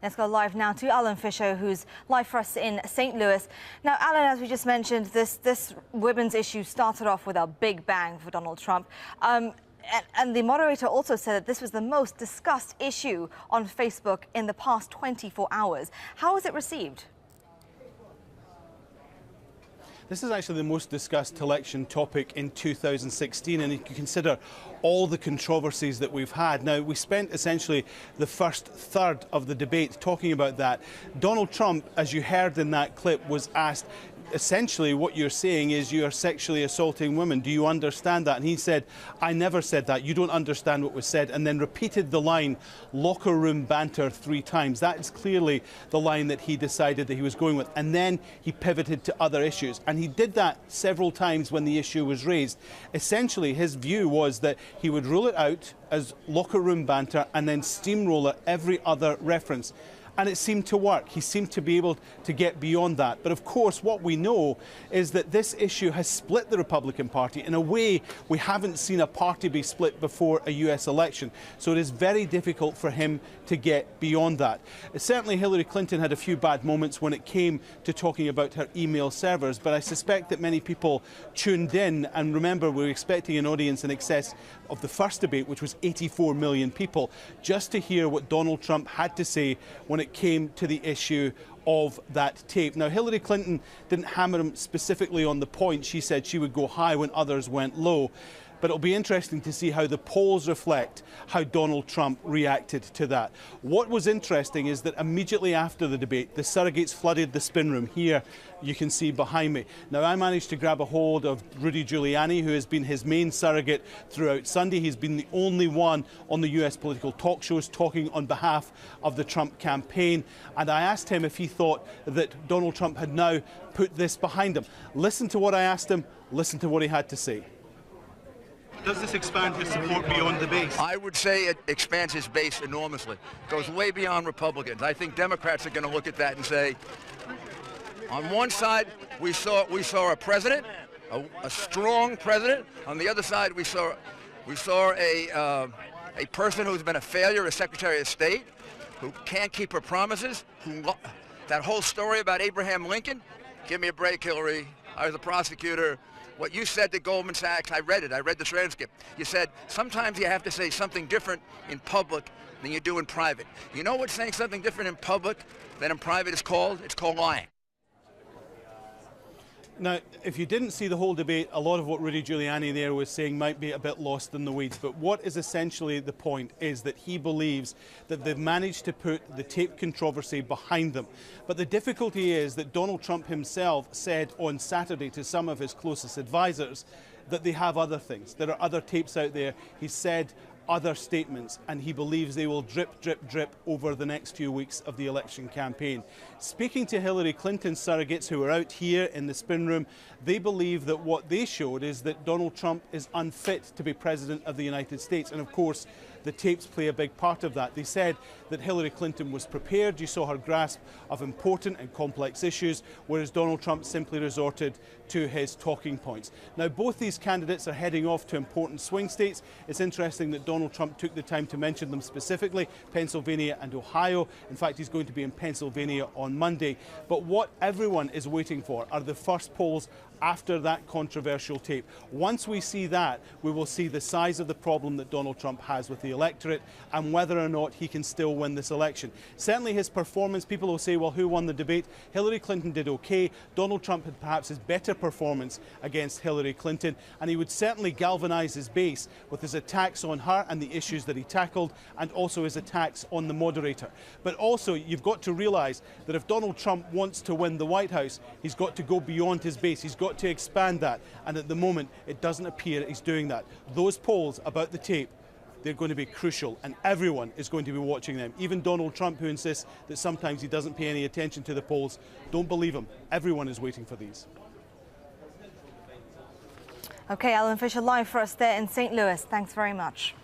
Let's go live now to Alan Fisher, who's live for us in St. Louis. Now, Alan, as we just mentioned, this women's issue started off with a big bang for Donald Trump. And the moderator also said that this was the most discussed issue on Facebook in the past 24 hours. How was it received? This is actually the most discussed election topic in 2016, and you can consider all the controversies that we've had. Now, we spent essentially the first third of the debate talking about that. Donald Trump, as you heard in that clip, was asked, essentially what you're saying is you are sexually assaulting women. Do you understand that? And he said, I never said that. You don't understand what was said. And then repeated the line, locker room banter 3 times. That is clearly the line that he decided that he was going with. And then he pivoted to other issues. And he did that several times when the issue was raised. Essentially, his view was that he would rule it out as locker room banter and then steamroller every other reference. And it seemed to work. He seemed to be able to get beyond that. But of course, what we know is that this issue has split the Republican Party in a way we haven't seen a party be split before a US election. So it is very difficult for him to get beyond that. Certainly Hillary Clinton had a few bad moments when it came to talking about her email servers, but I suspect that many people tuned in, and remember, we were expecting an audience in excess of the first debate, which was 84 million people, just to hear what Donald Trump had to say when it came to the issue of that tape. Now, Hillary Clinton didn't hammer him specifically on the point. She said she would go high when others went low. But it'll be interesting to see how the polls reflect how Donald Trump reacted to that. What was interesting is that immediately after the debate, the surrogates flooded the spin room. Here you can see behind me. Now, I managed to grab a hold of Rudy Giuliani, who has been his main surrogate throughout Sunday. He's been the only one on the US political talk shows talking on behalf of the Trump campaign. And I asked him if he thought that Donald Trump had now put this behind him. Listen to what I asked him. Listen to what he had to say. Does this expand his support beyond the base? I would say it expands his base enormously. Goes way beyond Republicans. I think Democrats are going to look at that and say, on one side, we saw a president, a strong president. On the other side, we saw a person who's been a failure as Secretary of State, who can't keep her promises. That whole story about Abraham Lincoln, give me a break, Hillary. I was a prosecutor. What you said to Goldman Sachs, I read it. I read the transcript. You said sometimes you have to say something different in public than you do in private. You know what saying something different in public than in private is called? It's called lying. Now, if you didn't see the whole debate, a lot of what Rudy Giuliani there was saying might be a bit lost in the weeds. But what is essentially the point is that he believes that they've managed to put the tape controversy behind them. But the difficulty is that Donald Trump himself said on Saturday to some of his closest advisors that they have other things. There are other tapes out there. He said other statements, and he believes they will drip, drip, drip over the next few weeks of the election campaign. Speaking to Hillary Clinton's surrogates who are out here in the spin room, they believe that what they showed is that Donald Trump is unfit to be President of the United States. And of course, the tapes play a big part of that. They said that Hillary Clinton was prepared. You saw her grasp of important and complex issues, whereas Donald Trump simply resorted to his talking points. Now, both these candidates are heading off to important swing states. It's interesting that Donald Trump took the time to mention them specifically, Pennsylvania and Ohio. In fact, he's going to be in Pennsylvania on Monday. But what everyone is waiting for are the first polls after that controversial tape. Once we see that, we will see the size of the problem that Donald Trump has with the electorate and whether or not he can still win this election. Certainly his performance, people will say, well, who won the debate? Hillary Clinton did okay. Donald Trump had perhaps his better performance against Hillary Clinton, and he would certainly galvanize his base with his attacks on her and the issues that he tackled, and also his attacks on the moderator. But also, you've got to realize that if Donald Trump wants to win the White House, he's got to go beyond his base. He's got to expand that, and at the moment it doesn't appear he's doing that. Those polls about the tape, they're going to be crucial, and everyone is going to be watching them. Even Donald Trump, who insists that sometimes he doesn't pay any attention to the polls, don't believe him. Everyone is waiting for these. Okay, Alan Fisher live for us there in St. Louis. Thanks very much.